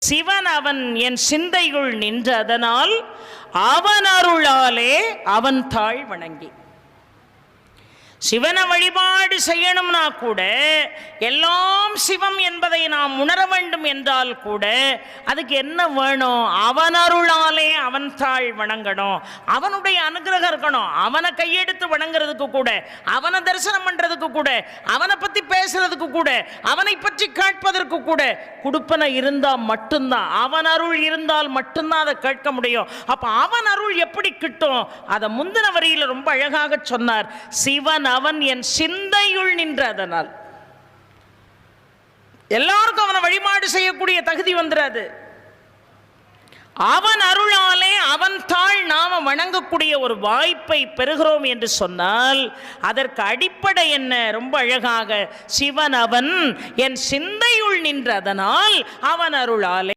சிவன் அவன் என் சிந்தையுள் நின்ற அதனால் அவன் அருளாலே அவன் தாழ் வணங்கி. சிவனை வழிபாடு செய்யணும்னா கூட எல்லாம் சிவம் என்பதை நாம் உணர வேண்டும் என்றால் கூட அதுக்கு என்ன வேணும்? அவன் அருளாலே அவன் தாழ் வணங்கணும், அவனுடைய அனுகிரகம் இருக்கணும். அவனை கையெடுத்து வணங்குறதுக்கு கூட, அவனை தரிசனம் பண்றதுக்கு கூட, அவனை பத்தி பேசுறதுக்கு கூட, அவனை பற்றி கேட்பதற்கு கூட கொடுப்பன இருந்தால் மட்டும்தான், அவன் அருள் இருந்தால் மட்டும்தான் அதை கேட்க முடியும். அப்ப அவன் அருள் எப்படி கிட்டும்? அதை முந்தின வரியில ரொம்ப அழகாக சொன்னார். சிவன் அவன் என் சிந்தையுள் நின்ற அதனால். எல்லாருக்கும் அவனை வழிபாடு செய்யக்கூடிய தகுதி வந்துடாது. அவன் அருளாலே அவன் தாழ் நாம வணங்கக்கூடிய ஒரு வாய்ப்பை பெறுகிறோம் என்று சொன்னால் அதற்கு அடிப்படை என்ன? ரொம்ப அழகாக சிவன் அவன் என் சிந்தையுள் நின்ற அதனால் அவன் அருளாலே